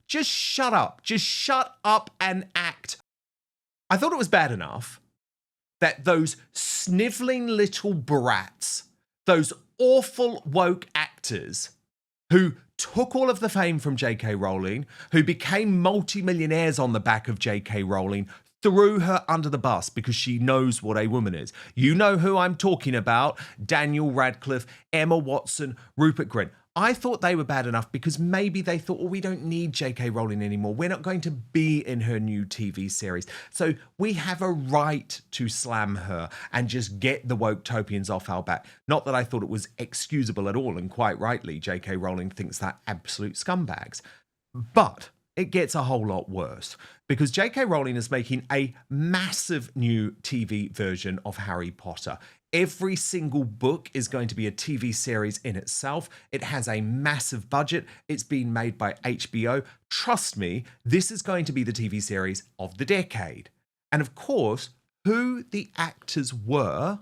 just shut up. Just shut up and act. I thought it was bad enough that those snivelling little brats, those awful woke actors who took all of the fame from J.K. Rowling, who became multimillionaires on the back of J.K. Rowling, threw her under the bus because she knows what a woman is. You know who I'm talking about. Daniel Radcliffe, Emma Watson, Rupert Grint. I thought they were bad enough because maybe they thought, we don't need J.K. Rowling anymore. We're not going to be in her new TV series. So we have a right to slam her and just get the woke-topians off our back. Not that I thought it was excusable at all, and quite rightly, J.K. Rowling thinks that absolute scumbags. But it gets a whole lot worse because J.K. Rowling is making a massive new TV version of Harry Potter. Every single book is going to be a TV series in itself. It has a massive budget. It's being made by HBO. Trust me, this is going to be the TV series of the decade. And of course, who the actors were,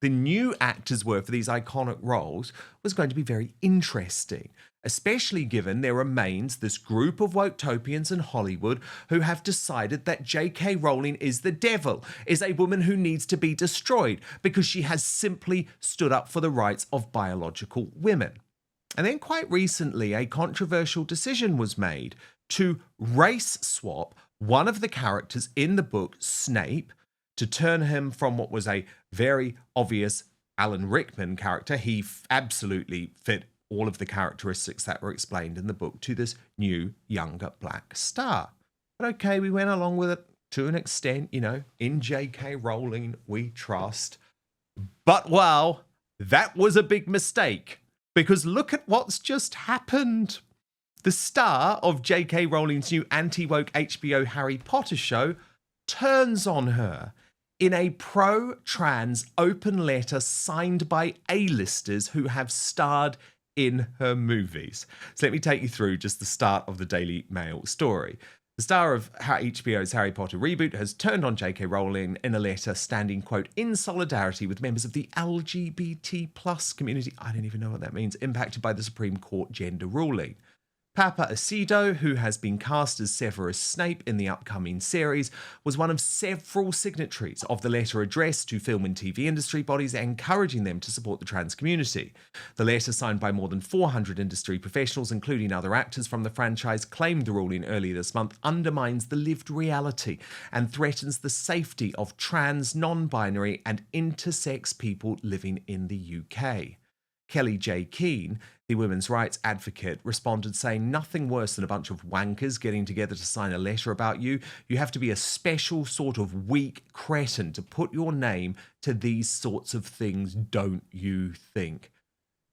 the new actors were for these iconic roles, was going to be very interesting, especially given there remains this group of woke-topians in Hollywood who have decided that J.K. Rowling is the devil, is a woman who needs to be destroyed because she has simply stood up for the rights of biological women. And then quite recently, a controversial decision was made to race swap one of the characters in the book, Snape, to turn him from what was a very obvious Alan Rickman character. He absolutely fit all of the characteristics that were explained in the book to this new, younger black star. But okay, we went along with it to an extent, you know, in J.K. Rowling we trust. But wow, that was a big mistake because look at what's just happened. The star of J.K. Rowling's new anti-woke HBO Harry Potter show turns on her in a pro-trans open letter signed by A-listers who have starred in her movies. So let me take you through just the start of the Daily Mail story. The star of HBO's Harry Potter reboot has turned on J.K. Rowling in a letter standing, quote, in solidarity with members of the LGBT plus community, I don't even know what that means, impacted by the Supreme Court gender ruling. Papa Acedo, who has been cast as Severus Snape in the upcoming series, was one of several signatories of the letter addressed to film and TV industry bodies encouraging them to support the trans community. The letter, signed by more than 400 industry professionals, including other actors from the franchise, claimed the ruling earlier this month undermines the lived reality and threatens the safety of trans, non-binary and intersex people living in the UK. Kelly J. Keane, the women's rights advocate, responded saying, nothing worse than a bunch of wankers getting together to sign a letter about you. You have to be a special sort of weak cretin to put your name to these sorts of things, don't you think?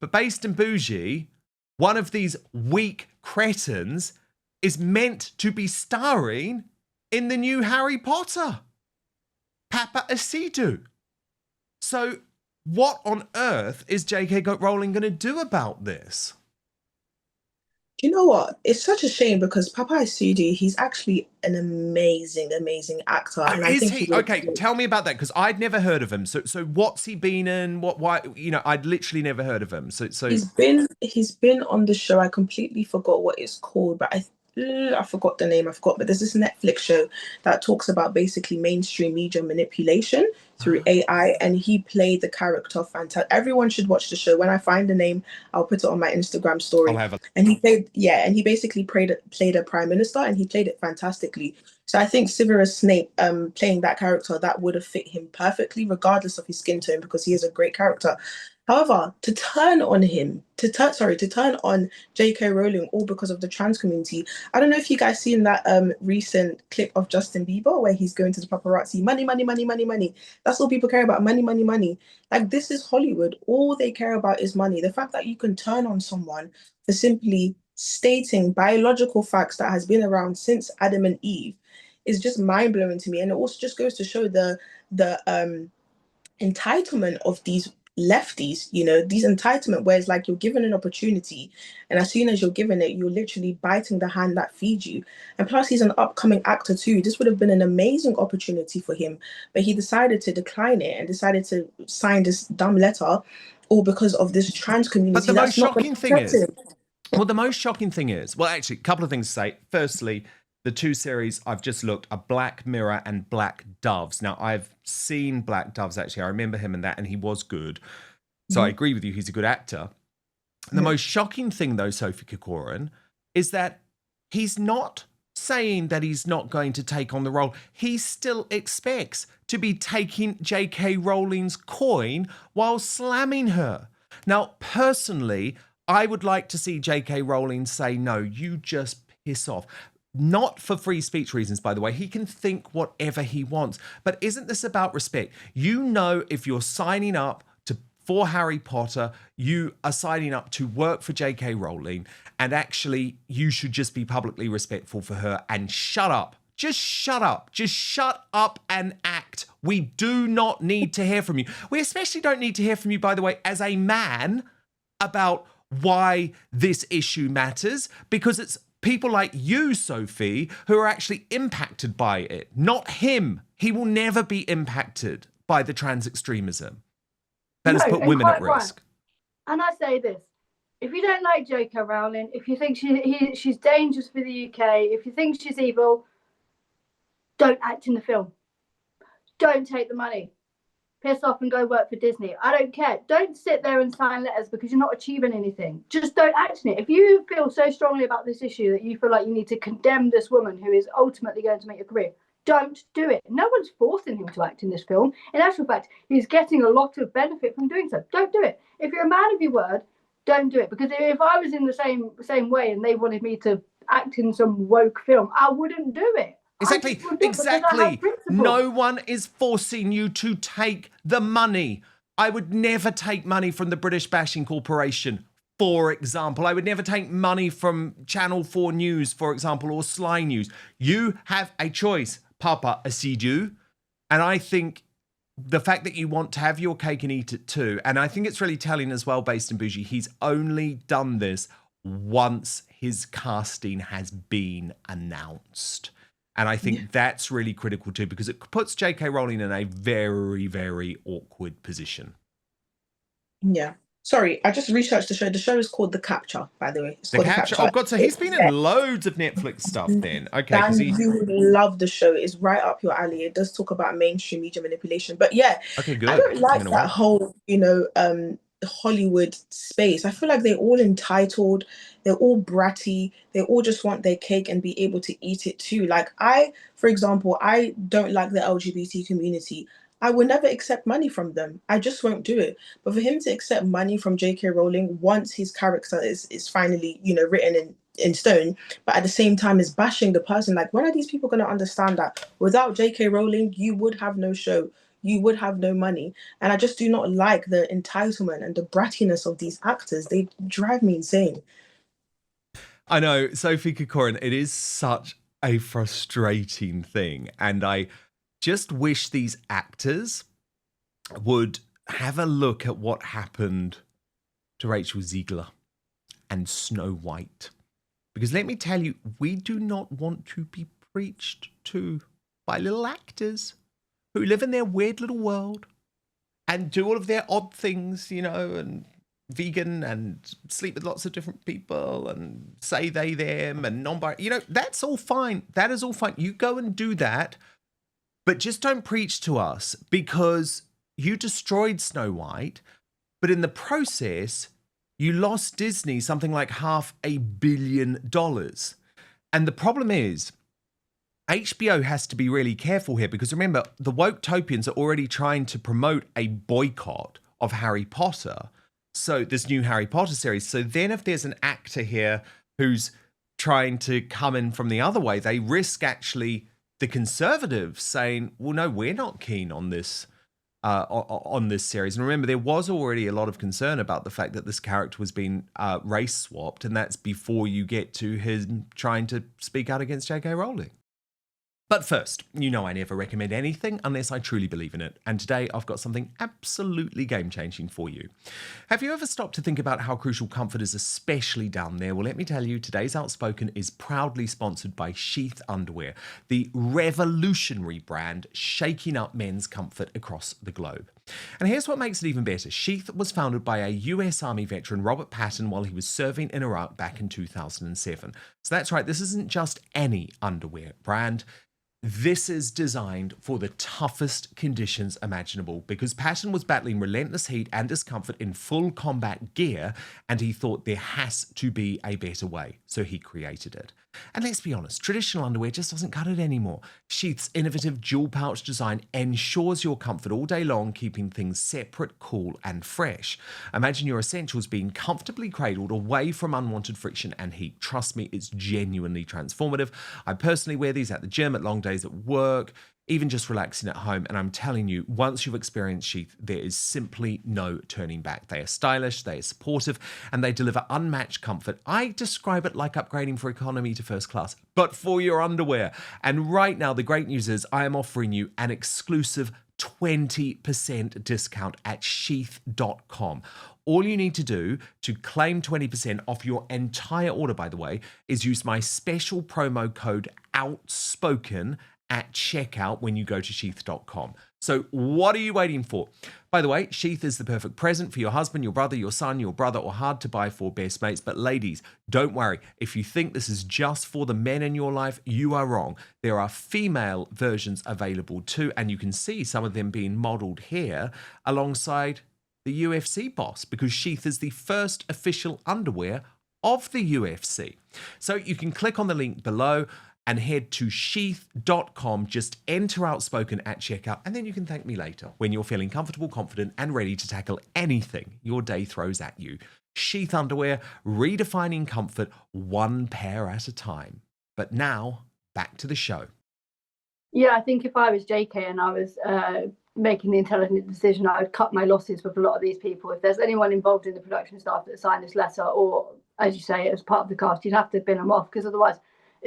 But based in Bougie, one of these weak cretins is meant to be starring in the new Harry Potter. Papa Acedo. So what on earth is J.K. Rowling going to do about this? Do you know what? It's such a shame because Papa Sudi, he's actually an amazing, amazing actor. Oh, And I is think he? he would Okay, tell me about that because I'd never heard of him. So what's he been in? Why? You know, I'd literally never heard of him. So he's been on the show. I completely forgot what it's called, but I forgot the name. I forgot, but there's this Netflix show that talks about basically mainstream media manipulation through AI, and he played the character fantastic. Everyone should watch the show. When I find the name, I'll put it on my Instagram I'll story. have a. And he basically played a prime minister, and he played it fantastically. So I think Severus Snape, playing that character, that would have fit him perfectly, regardless of his skin tone, because he is a great character. However, to turn on J.K. Rowling, all because of the trans community. I don't know if you guys seen that recent clip of Justin Bieber where he's going to the paparazzi, money, money, money, money, money. That's all people care about, money, money, money. Like, this is Hollywood. All they care about is money. The fact that you can turn on someone for simply stating biological facts that has been around since Adam and Eve is just mind-blowing to me. And it also just goes to show the entitlement of these lefties, these entitlement where it's like you're given an opportunity, and as soon as you're given it, you're literally biting the hand that feeds you. And plus, he's an upcoming actor too. This would have been an amazing opportunity for him, but he decided to decline it and decided to sign this dumb letter, all because of this trans But community the most that's not going shocking to thing accept is, him. Well, the most shocking thing is, well, actually, a couple of things to say. Firstly, the two series I've just looked are Black Mirror and Black Doves. Now, I've seen Black Doves, actually. I remember him in that, and he was good. So I agree with you, he's a good actor. The most shocking thing, though, Sophie Corcoran, is that he's not saying that he's not going to take on the role. He still expects to be taking J.K. Rowling's coin while slamming her. Now, personally, I would like to see J.K. Rowling say, no, you just piss off. Not for free speech reasons, by the way. He can think whatever he wants. But isn't this about respect? You know, if you're signing up for Harry Potter, you are signing up to work for J.K. Rowling, and actually you should just be publicly respectful for her and shut up. Just shut up. Just shut up and act. We do not need to hear from you. We especially don't need to hear from you, by the way, as a man, about why this issue matters, because it's people like you, Sophie, who are actually impacted by it, not him. He will never be impacted by the trans extremism. That has put women at risk. Right. And I say this, if you don't like J.K. Rowling, if you think she's dangerous for the UK, if you think she's evil, don't act in the film. Don't take the money. Piss off and go work for Disney. I don't care. Don't sit there and sign letters because you're not achieving anything. Just don't act in it. If you feel so strongly about this issue that you feel like you need to condemn this woman who is ultimately going to make your career, don't do it. No one's forcing him to act in this film. In actual fact, he's getting a lot of benefit from doing so. Don't do it. If you're a man of your word, don't do it. Because if I was in the same way and they wanted me to act in some woke film, I wouldn't do it. Exactly. No one is forcing you to take the money. I would never take money from the British Bashing Corporation, for example. I would never take money from Channel 4 News, for example, or Sly News. You have a choice, Papa Assidu. And I think the fact that you want to have your cake and eat it too, and I think it's really telling as well, based in Bougie, he's only done this once his casting has been announced. And I think that's really critical too, because it puts J.K. Rowling in a very, very awkward position. Yeah. Sorry, I just researched the show. The show is called The Capture, by the way. It's The Capture. Oh, God, so he's been in loads of Netflix stuff then. Okay. Dan, you would love the show. It's right up your alley. It does talk about mainstream media manipulation. But yeah, okay, good. I don't like that whole, Hollywood space. I feel like they're all entitled. They're all bratty. They all just want their cake and be able to eat it too. Like for example, I don't like the LGBT community. I will never accept money from them. I just won't do it. But for him to accept money from J.K. Rowling once his character is finally, written in stone, but at the same time is bashing the person, like, when are these people going to understand that without J.K. Rowling, you would have no show, you would have no money? And I just do not like the entitlement and the brattiness of these actors. They drive me insane. I know, Sophie Corcoran, it is such a frustrating thing. And I just wish these actors would have a look at what happened to Rachel Ziegler and Snow White. Because let me tell you, we do not want to be preached to by little actors who live in their weird little world and do all of their odd things, and vegan and sleep with lots of different people and say they, them and non-binary. That's all fine. That is all fine. You go and do that. But just don't preach to us, because you destroyed Snow White, but in the process, you lost Disney something like $500 million. And the problem is, HBO has to be really careful here, because remember, the Woketopians are already trying to promote a boycott of Harry Potter. So this new Harry Potter series. So then if there's an actor here who's trying to come in from the other way, they risk actually the conservatives saying, well, no, we're not keen on this series. And remember, there was already a lot of concern about the fact that this character was being race swapped, and that's before you get to him trying to speak out against J.K. Rowling. But first, I never recommend anything unless I truly believe in it. And today I've got something absolutely game-changing for you. Have you ever stopped to think about how crucial comfort is, especially down there? Well, let me tell you, today's Outspoken is proudly sponsored by Sheath Underwear, the revolutionary brand shaking up men's comfort across the globe. And here's what makes it even better. Sheath was founded by a US Army veteran, Robert Patton, while he was serving in Iraq back in 2007. So that's right, this isn't just any underwear brand. This is designed for the toughest conditions imaginable because Patton was battling relentless heat and discomfort in full combat gear, and he thought there has to be a better way, so he created it. And let's be honest, traditional underwear just doesn't cut it anymore. Sheath's innovative dual pouch design ensures your comfort all day long, keeping things separate, cool, and fresh. Imagine your essentials being comfortably cradled away from unwanted friction and heat. Trust me, it's genuinely transformative. I personally wear these at the gym, at long days at work, even just relaxing at home, and I'm telling you, once you've experienced Sheath, there is simply no turning back. They are stylish, they are supportive, and they deliver unmatched comfort. I describe it like upgrading from economy to first class, but for your underwear. And right now, the great news is I am offering you an exclusive 20% discount at sheath.com. All you need to do to claim 20% off your entire order, by the way, is use my special promo code Outspoken at checkout when you go to sheath.com. So what are you waiting for? By the way, Sheath is the perfect present for your husband, your brother, your son, your brother, or hard to buy for best mates. But ladies, don't worry. If you think this is just for the men in your life, you are wrong. There are female versions available too, and you can see some of them being modeled here alongside the UFC boss, because Sheath is the first official underwear of the UFC. So you can click on the link below and head to sheath.com, just enter Outspoken at checkout, and then you can thank me later when you're feeling comfortable, confident, and ready to tackle anything your day throws at you. Sheath underwear, redefining comfort one pair at a time. But now, back to the show. Yeah, I think if I was JK and I was making the intelligent decision, I would cut my losses with a lot of these people. If there's anyone involved in the production staff that signed this letter, or, as you say, as part of the cast, you'd have to bin them off, because otherwise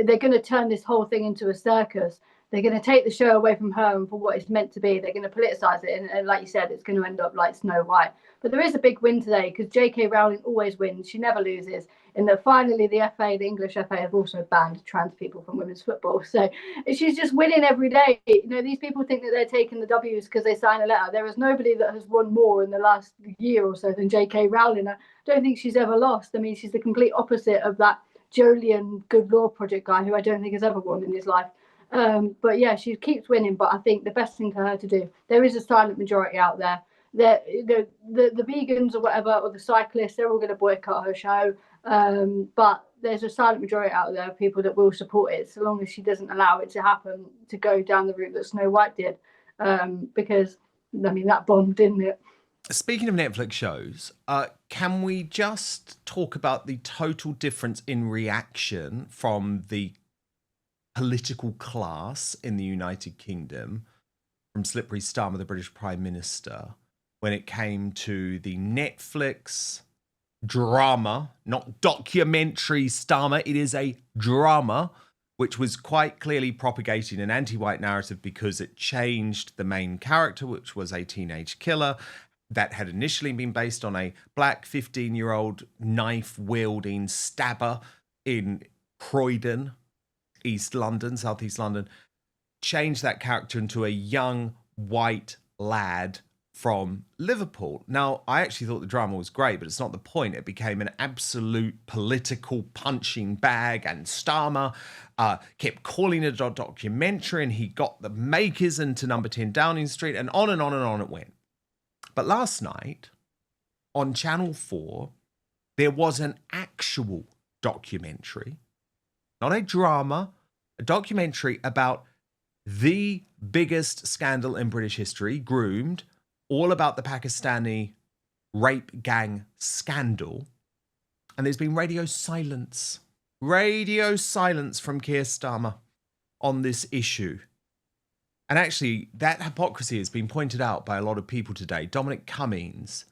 they're going to turn this whole thing into a circus. They're going to take the show away from her and for what it's meant to be. They're going to politicize it. And like you said, it's going to end up like Snow White. But there is a big win today, because J.K. Rowling always wins. She never loses. In that finally the FA, the English FA, have also banned trans people from women's football. So she's just winning every day. You know, these people think that they're taking the W's because they sign a letter. There is nobody that has won more in the last year or so than J.K. Rowling. I don't think she's ever lost. I mean, she's the complete opposite of that Jolyon Good Law Project guy, who I don't think has ever won in his life. But yeah, she keeps winning. But I think the best thing for her to do, there is a silent majority out there. The vegans or whatever, or the cyclists, they're all going to boycott her show. But there's a silent majority out there of people that will support it, so long as she doesn't allow it to happen, to go down the route that Snow White did. Because, I mean, that bombed, didn't it? Speaking of Netflix shows, can we just talk about the total difference in reaction from the political class in the United Kingdom, from Slippery Starmer, the British Prime Minister, when it came to the Netflix drama, not documentary Starmer, it is a drama, which was quite clearly propagating an anti-white narrative because it changed the main character, which was a teenage killer, that had initially been based on a black 15-year-old knife-wielding stabber in Croydon, East London, Southeast London, changed that character into a young white lad from Liverpool. Now, I actually thought the drama was great, but it's not the point. It became an absolute political punching bag, and Starmer kept calling it a documentary, and he got the makers into Number 10 Downing Street, and on and on and on it went. But last night, on Channel 4, there was an actual documentary, not a drama, a documentary about the biggest scandal in British history, Groomed, all about the Pakistani rape gang scandal. And there's been radio silence from Keir Starmer on this issue. And actually, that hypocrisy has been pointed out by a lot of people today. Dominic Cummings,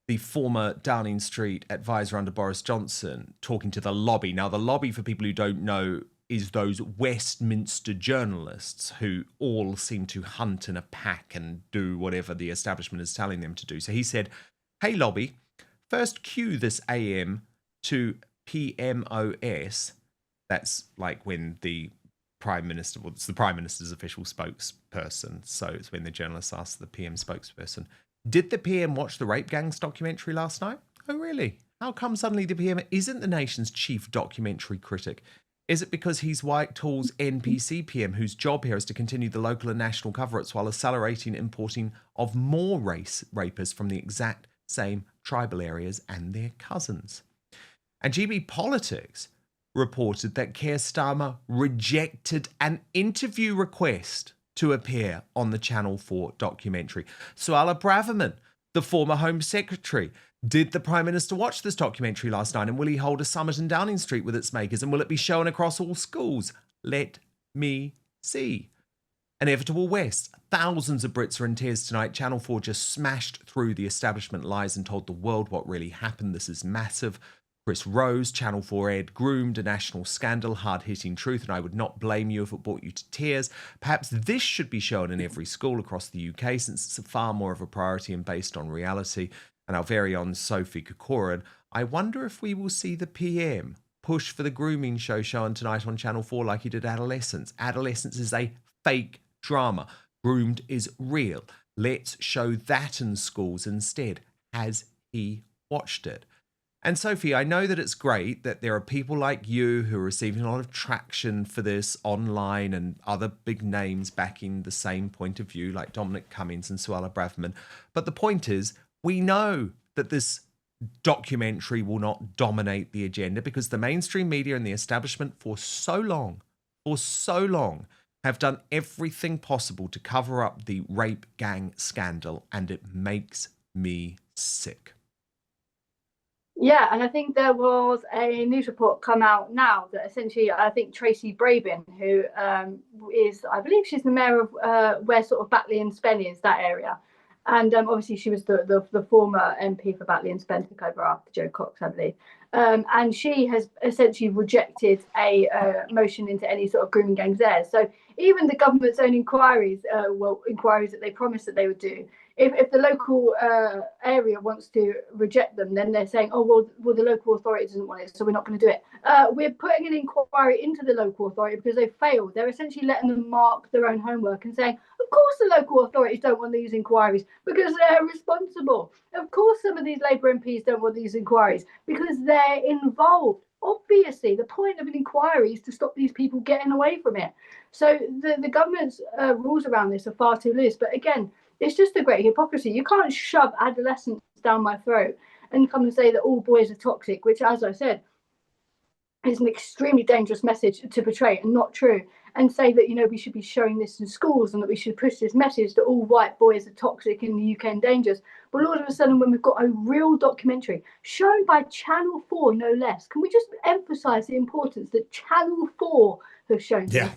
the former Downing Street advisor under Boris Johnson, talking to the lobby. Now, the lobby, for people who don't know, is those Westminster journalists who all seem to hunt in a pack and do whatever the establishment is telling them to do. So he said, "Hey, lobby, first cue this AM to PMOS." That's like when the Prime Minister, well, it's the Prime Minister's official spokesperson, so it's when the journalist asked the PM spokesperson, did the PM watch the Rape Gangs documentary last night? Oh, really? How come suddenly the PM isn't the nation's chief documentary critic? Is it because he's Whitehall's NPC PM, whose job here is to continue the local and national cover-ups while accelerating importing of more rapers from the exact same tribal areas and their cousins? And GB Politics reported that Keir Starmer rejected an interview request to appear on the Channel 4 documentary. Suella Braverman, the former Home Secretary, did the Prime Minister watch this documentary last night, and will he hold a summit in Downing Street with its makers, and will it be shown across all schools? Let me see. Inevitable West. Thousands of Brits are in tears tonight. Channel 4 just smashed through the establishment lies and told the world what really happened. This is massive. Chris Rose, Channel 4 aired Groomed, a national scandal, hard-hitting truth, and I would not blame you if it brought you to tears. Perhaps this should be shown in every school across the UK, since it's far more of a priority and based on reality. And our very own Sophie Corcoran, I wonder if we will see the PM push for the grooming show shown tonight on Channel 4 like he did Adolescence. Adolescence is a fake drama. Groomed is real. Let's show that in schools instead. Has he watched it? And Sophie, I know that it's great that there are people like you who are receiving a lot of traction for this online and other big names backing the same point of view like Dominic Cummings and Suella Braverman. But the point is, we know that this documentary will not dominate the agenda because the mainstream media and the establishment for so long, have done everything possible to cover up the rape gang scandal, and it makes me sick. Yeah, and I think there was a news report come out now that essentially, I think Tracy Brabin, who is, I believe she's the mayor of where sort of Batley and Spen is, that area. And obviously she was the former MP for Batley and Spen, took over after Joe Cox, I believe. And she has essentially rejected a motion into any sort of grooming gangs there. So even the government's own inquiries that they promised that they would do, if the local area wants to reject them, then they're saying, oh, well, the local authority doesn't want it, so we're not going to do it. We're putting an inquiry into the local authority because they failed. They're essentially letting them mark their own homework and saying, of course the local authorities don't want these inquiries because they're responsible. Of course some of these Labour MPs don't want these inquiries because they're involved. Obviously, the point of an inquiry is to stop these people getting away from it. So the government's rules around this are far too loose. But again, it's just a great hypocrisy. You can't shove adolescents down my throat and come and say that all boys are toxic, which, as I said, is an extremely dangerous message to portray and not true. And say that, we should be showing this in schools and that we should push this message that all white boys are toxic in the UK and dangerous. But all of a sudden, when we've got a real documentary shown by Channel 4, no less, can we just emphasise the importance that Channel 4 have shown this?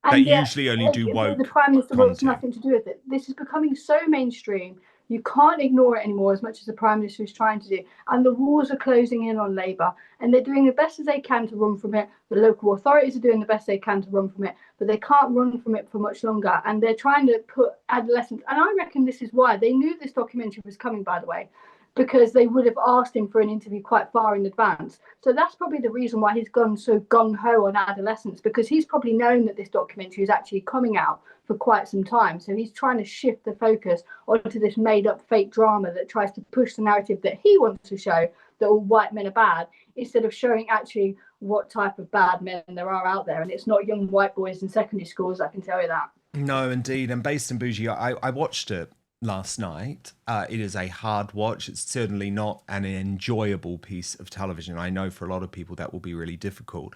And they usually only do woke the Prime Minister content. wants nothing to do with it. This is becoming so mainstream. You can't ignore it anymore, as much as the Prime Minister is trying to do. And the walls are closing in on Labour, and they're doing the best as they can to run from it. The local authorities are doing the best they can to run from it, but they can't run from it for much longer. And they're trying to put adolescents, and I reckon this is why they knew this documentary was coming, by the way, because they would have asked him for an interview quite far in advance. So that's probably the reason why he's gone so gung-ho on adolescents, because he's probably known that this documentary is actually coming out for quite some time. So he's trying to shift the focus onto this made-up fake drama that tries to push the narrative that he wants to show, that all white men are bad, instead of showing actually what type of bad men there are out there. And it's not young white boys in secondary schools, I can tell you that. No, indeed. And based in Bougie, I watched it last night. It is a hard watch. It's certainly not an enjoyable piece of television. I know for a lot of people that will be really difficult.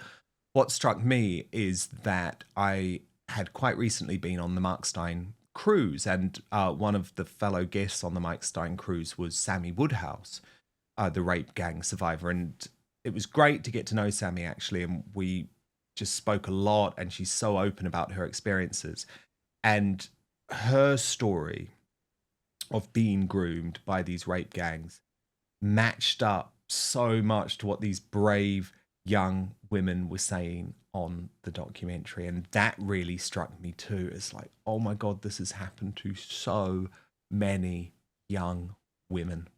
What struck me is that I had quite recently been on the Mark Steyn cruise, and one of the fellow guests on the Mark Steyn cruise was Sammy Woodhouse, the rape gang survivor. And it was great to get to know Sammy, actually, and we just spoke a lot, and she's so open about her experiences. And her story of being groomed by these rape gangs matched up so much to what these brave young women were saying on the documentary. And that really struck me too. It's like, oh my God, this has happened to so many young women.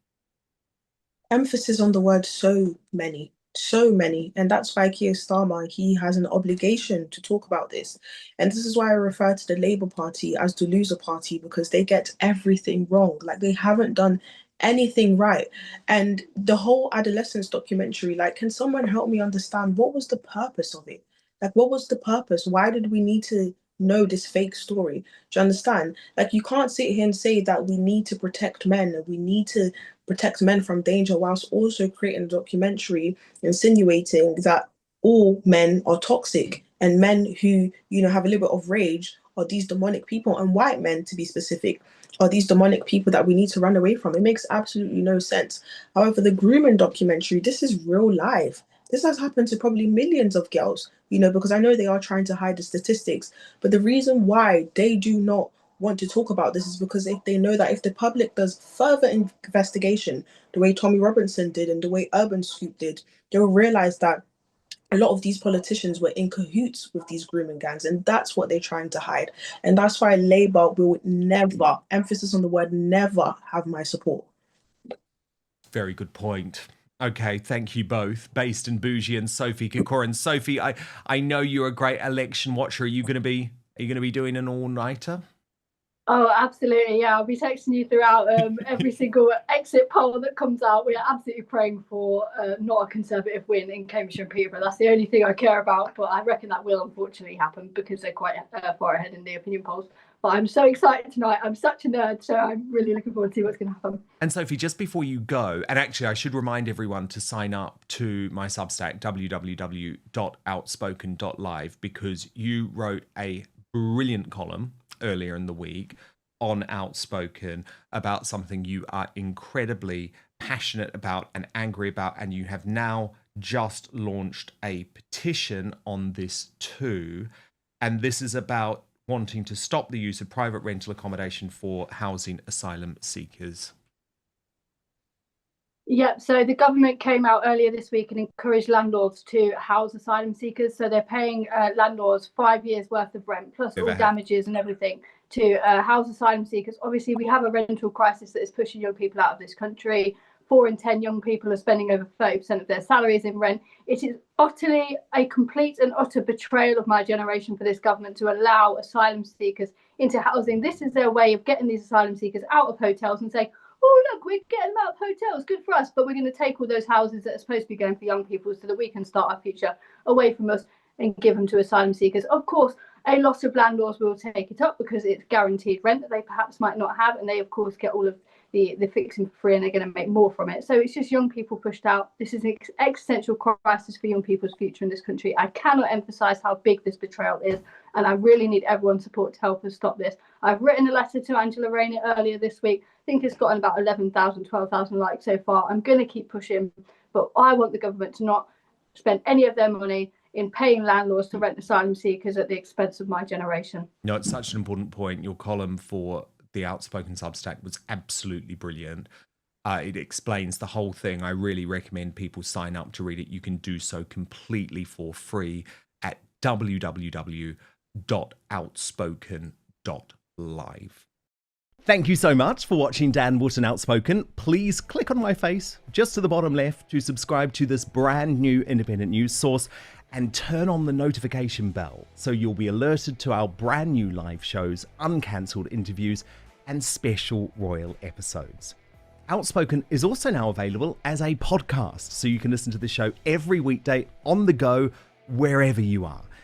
Emphasis on the word so many. So many. And that's why Keir Starmer, he has an obligation to talk about this. And this is why I refer to the Labour Party as the loser party, because they get everything wrong. Like, they haven't done anything right. And the whole adolescence documentary, like, can someone help me understand what was the purpose of it? Like, what was the purpose? Why did we need to know this fake story? Do you understand? Like, you can't sit here and say that we need to protect men and we need to protect men from danger whilst also creating a documentary insinuating that all men are toxic and men who, you know, have a little bit of rage are these demonic people, and white men, to be specific, are these demonic people that we need to run away from. It makes absolutely no sense. However, the grooming documentary, this is real life. This has happened to probably millions of girls, you know, because I know they are trying to hide the statistics. But the reason why they do not want to talk about this is because if they know that if the public does further investigation, the way Tommy Robinson did and the way Urban Scoop did, they will realize that a lot of these politicians were in cahoots with these grooming gangs, and that's what they're trying to hide. And that's why Labour will never, emphasis on the word never, have my support. Very good point. Okay, thank you both, Based and Bougie and Sophie Corcoran. Sophie, I know you're a great election watcher. Are you going to be doing an all-nighter? Oh, absolutely. Yeah, I'll be texting you throughout every single exit poll that comes out. We are absolutely praying for not a Conservative win in Cambridgeshire and Peterborough. That's the only thing I care about. But I reckon that will unfortunately happen because they're quite far ahead in the opinion polls. But I'm so excited tonight. I'm such a nerd, so I'm really looking forward to see what's going to happen. And Sophie, just before you go, and actually I should remind everyone to sign up to my Substack, www.outspoken.live, because you wrote a brilliant column earlier in the week on Outspoken about something you are incredibly passionate about and angry about, and you have now just launched a petition on this too. And this is about wanting to stop the use of private rental accommodation for housing asylum seekers. Yep, so the government came out earlier this week and encouraged landlords to house asylum seekers. So they're paying landlords 5 years worth of rent plus all damages and everything to house asylum seekers. Obviously, we have a rental crisis that is pushing young people out of this country. 4 in 10 young people are spending over 30% of their salaries in rent. It is utterly a complete and utter betrayal of my generation for this government to allow asylum seekers into housing. This is their way of getting these asylum seekers out of hotels and saying, oh, look, we're getting them out of hotels. Good for us. But we're going to take all those houses that are supposed to be going for young people so that we can start our future away from us and give them to asylum seekers. Of course, a lot of landlords will take it up because it's guaranteed rent that they perhaps might not have. And they, of course, get all of the fixing for free and they're going to make more from it. So it's just young people pushed out. This is an existential crisis for young people's future in this country. I cannot emphasize how big this betrayal is. And I really need everyone's support to help us stop this. I've written a letter to Angela Rayner earlier this week. I think it's gotten about 11,000, 12,000 likes so far. I'm going to keep pushing, but I want the government to not spend any of their money in paying landlords to rent asylum seekers at the expense of my generation. No, it's such an important point. Your column for the Outspoken Substack was absolutely brilliant. It explains the whole thing. I really recommend people sign up to read it. You can do so completely for free at www.outspoken.live. Thank you so much for watching Dan Wootton Outspoken. Please click on my face just to the bottom left to subscribe to this brand new independent news source and turn on the notification bell so you'll be alerted to our brand new live shows, uncancelled interviews, and special royal episodes. Outspoken is also now available as a podcast, so you can listen to the show every weekday on the go, wherever you are.